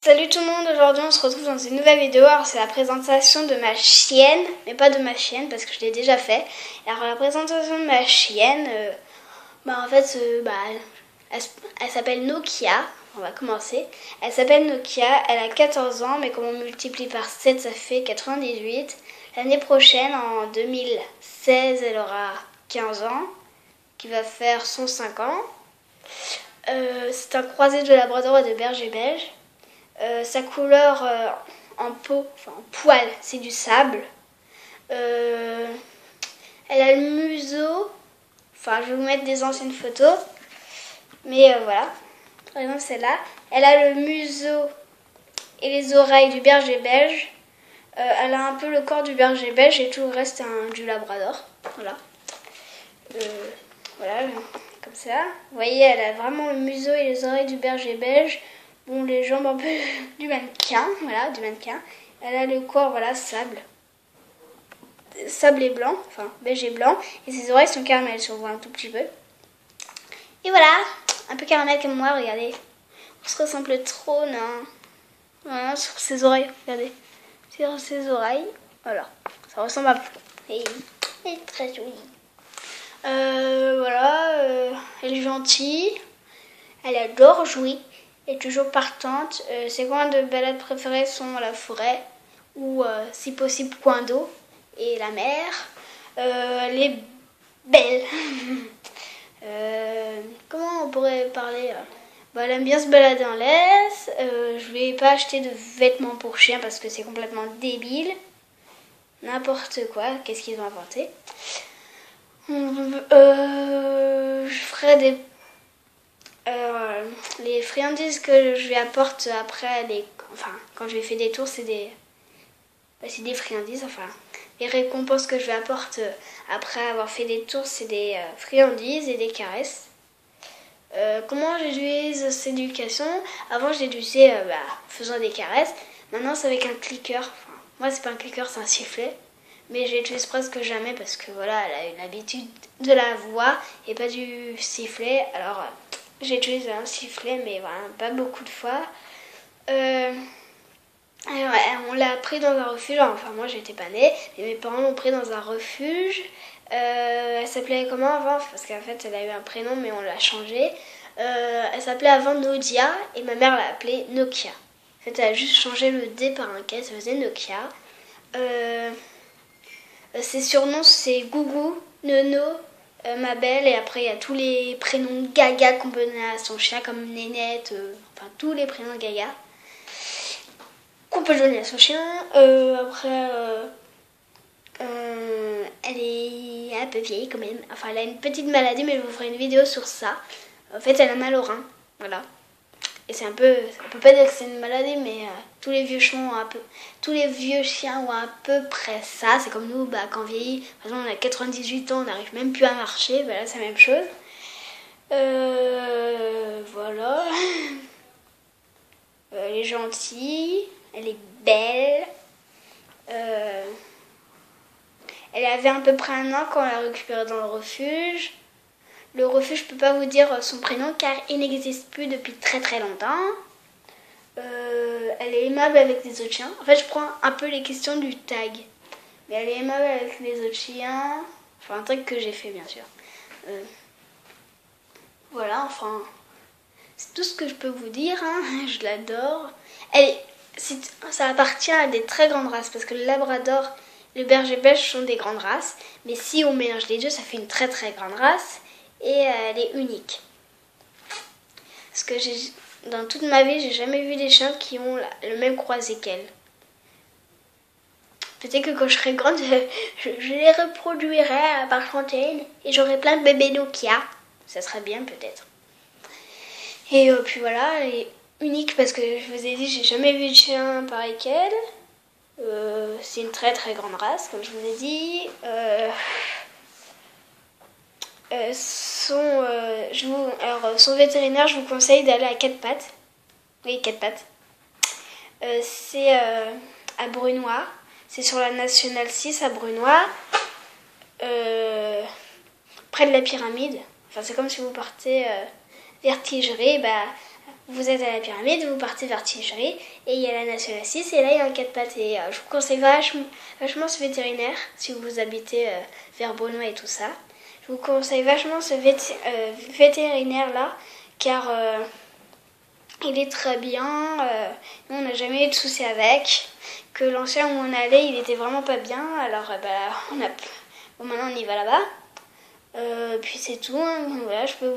Salut tout le monde, aujourd'hui on se retrouve dans une nouvelle vidéo. Alors c'est la présentation de ma chienne, mais pas de ma chienne parce que je l'ai déjà fait. Alors la présentation de ma chienne, elle s'appelle Nokia. On va commencer. Elle s'appelle Nokia, elle a 14 ans, mais comme on multiplie par 7 ça fait 98. L'année prochaine, en 2016, elle aura 15 ans, qui va faire 105 ans. C'est un croisé de labrador et de berger belge. Sa couleur en peau, enfin en poil, c'est du sable. Elle a le museau, enfin je vais vous mettre des anciennes photos, mais voilà. Par exemple celle-là, elle a le museau et les oreilles du berger belge. Elle a un peu le corps du berger belge et tout le reste du labrador. Voilà. Voilà, comme ça. Vous voyez, elle a vraiment le museau et les oreilles du berger belge. Bon, les jambes un peu du mannequin, voilà, du mannequin. Elle a le corps, voilà, sable et blanc, enfin beige et blanc. Et ses oreilles sont caramel, si on voit un tout petit peu. Et voilà, un peu caramel comme moi, regardez. On se ressemble trop, non? Voilà, sur ses oreilles, regardez. Sur ses oreilles, voilà, ça ressemble un peu. Et elle est très jolie. Elle est gentille. Elle adore jouer. Elle est toujours partante. Ses coins de balade préférés sont la forêt ou, si possible, coin d'eau et la mer. Elle est belle. Comment on pourrait parler elle aime bien se balader en laisse. Je lui ai pas acheté de vêtements pour chien parce que c'est complètement débile. N'importe quoi. Qu'est-ce qu'ils ont inventé? Je ferai les friandises que je lui apporte après, quand je lui fais des tours, c'est des friandises. Enfin, les récompenses que je lui apporte après avoir fait des tours, c'est des friandises et des caresses. Comment j'utilise cette éducation? Avant, je l'éduquais en faisant des caresses. Maintenant, c'est avec un clicker. Enfin, moi, c'est pas un clicker, c'est un sifflet. Mais je l'utilise presque jamais parce que voilà, elle a une habitude de la voix et pas du sifflet. Alors, j'utilise un sifflet, mais voilà, pas beaucoup de fois. On l'a pris dans un refuge. Enfin, moi, j'étais pas née, mais mes parents l'ont pris dans un refuge. Elle s'appelait comment avant? Parce qu'en fait, elle a eu un prénom, mais on l'a changé. Elle s'appelait avant Nodia et ma mère l'a appelée Nokia. En fait, elle a juste changé le D par un K, ça faisait Nokia. Ses surnoms, c'est Gougou, Nono, ma belle, et après il y a tous les prénoms gaga qu'on peut donner à son chien, comme Nénette, enfin tous les prénoms gaga qu'on peut donner à son chien. Elle est un peu vieille quand même. Enfin, elle a une petite maladie, mais je vous ferai une vidéo sur ça. En fait, elle a mal au rein, voilà. Et c'est un peu, on peut pas dire que c'est une maladie, mais tous les vieux chiens ont à peu près ça. C'est comme nous, quand on vieillit, par exemple, on a 98 ans, on n'arrive même plus à marcher, là c'est la même chose. Voilà. Elle est gentille, elle est belle. Elle avait à peu près 1 an quand on l'a récupérée dans le refuge. Le refuge, je peux pas vous dire son prénom car il n'existe plus depuis très très longtemps. Elle est aimable avec les autres chiens. En fait, je prends un peu les questions du tag. Mais elle est aimable avec les autres chiens. Enfin, un truc que j'ai fait, bien sûr. Voilà, enfin, c'est tout ce que je peux vous dire. Hein. Je l'adore. Ça appartient à des très grandes races parce que le labrador et le berger belge sont des grandes races. Mais si on mélange les deux, ça fait une très très grande race. Et elle est unique. Parce que dans toute ma vie, j'ai jamais vu des chiens qui ont le même croisé qu'elle. Peut-être que quand je serai grande, je les reproduirai par centaines et j'aurai plein de bébés Nokia. Ça serait bien peut-être. Et puis voilà, elle est unique parce que je vous ai dit, j'ai jamais vu de chien pareil qu'elle. C'est une très très grande race, comme je vous ai dit. Son vétérinaire, je vous conseille d'aller à 4 pattes. Oui, 4 pattes. C'est à Brunois. C'est sur la Nationale 6 à Brunois. Près de la pyramide. Enfin, c'est comme si vous partez vers Tigeray. vous êtes à la pyramide, vous partez vers Ticherie et il y a la Nationale 6 et là il y a un 4 pattes. Et je vous conseille vachement ce vétérinaire si vous habitez vers Beaunois et tout ça. Je vous conseille vachement ce vétérinaire là car il est très bien. Nous on n'a jamais eu de soucis avec. Que l'ancien où on allait il était vraiment pas bien. Alors maintenant on y va là-bas. Puis c'est tout, hein. Voilà, je peux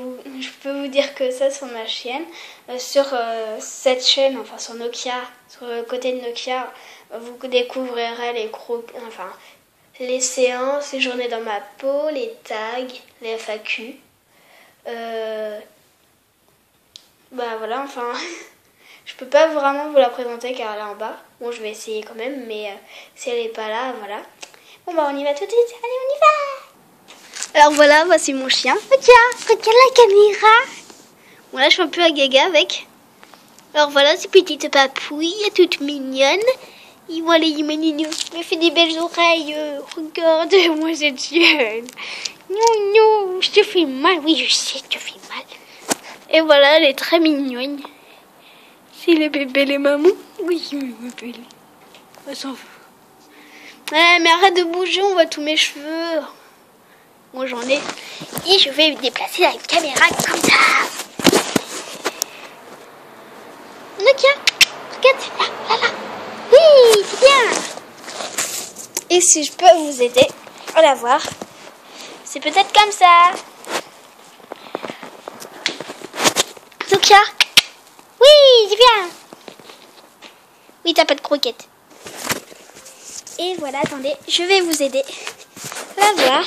vous dire que ça sur ma chaîne. Sur cette chaîne, enfin sur Nokia, sur le côté de Nokia, vous découvrirez les séances, les journées dans ma peau, les tags, les FAQ. Voilà, enfin, je peux pas vraiment vous la présenter car elle est en bas. Bon, je vais essayer quand même, mais si elle est pas là, voilà. Bon on y va tout de suite, allez on y va! Alors voilà, voici mon chien. Regarde la caméra. Bon là je fais un peu à gaga avec. Alors voilà, ces petites papouilles, toutes mignonnes. Et voilà, il me fait des belles oreilles. Regarde, moi cette chienne. Non, je te fais mal. Oui, je sais, je te fais mal. Et voilà, elle est très mignonne. C'est le bébé, les mamans. Oui, le bébé. Elle s'en fout. Mais arrête de bouger, on voit tous mes cheveux. Moi j'en ai. Et je vais déplacer la caméra comme ça. Nokia, regarde, là. Oui, c'est bien. Et si je peux vous aider à la voir, c'est peut-être comme ça. Nokia. Oui, c'est bien. Oui, t'as pas de croquettes. Et voilà, attendez, je vais vous aider à la voir.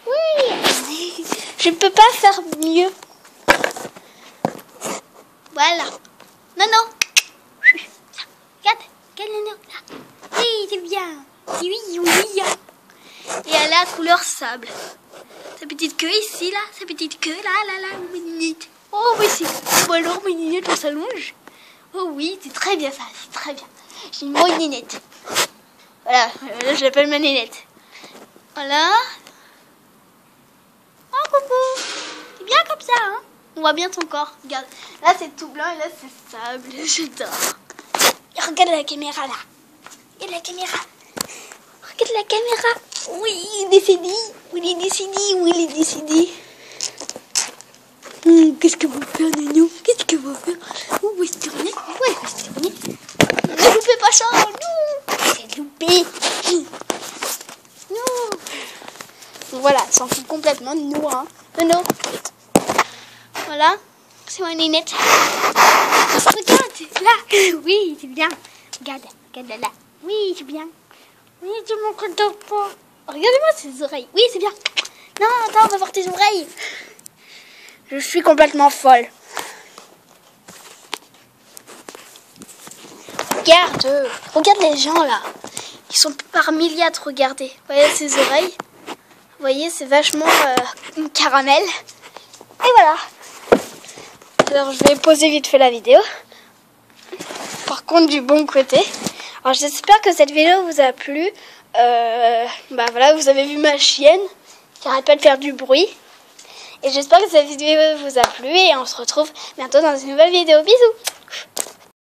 Oui, je ne peux pas faire mieux. Voilà. Non. Regarde, non. Là. Oui, c'est bien. Oui. Et elle a couleur sable. Sa petite queue ici, là. Sa petite queue, là, mininette. Oh, oui, c'est... Bon alors, mininette, on s'allonge. Oh oui, c'est très bien ça, c'est très bien. J'ai une bonne nénette. Voilà, là, je l'appelle ma nénette. Voilà. Oh coucou, c'est bien comme ça, hein. On voit bien ton corps, regarde. Là c'est tout blanc et là c'est sable, j'adore. Regarde la caméra là. Regarde la caméra. Regarde la caméra. Oui, il est décidé. Qu'est-ce que vous faites, Nano? Qu'est-ce que vous faites? Où est-ce que tourner? Ne loupez pas ça, non. C'est loupé. Non. Voilà, elle s'en fout complètement de nous, hein. Non. Voilà, c'est ma nénette. Regarde, là. Oui, c'est bien. Regarde là. Oui, c'est bien. Oui, tu m'en content pas. Regardez-moi ses oreilles. Oui, c'est bien. Non, attends, on va voir tes oreilles. Je suis complètement folle. Regarde les gens là. Ils sont par milliers à te regarder. Vous voyez ses oreilles? Vous voyez, c'est vachement caramel. Et voilà. Alors, je vais poser vite fait la vidéo. Par contre, du bon côté. Alors, j'espère que cette vidéo vous a plu. Voilà, vous avez vu ma chienne qui arrête pas de faire du bruit. Et j'espère que cette vidéo vous a plu. Et on se retrouve bientôt dans une nouvelle vidéo. Bisous.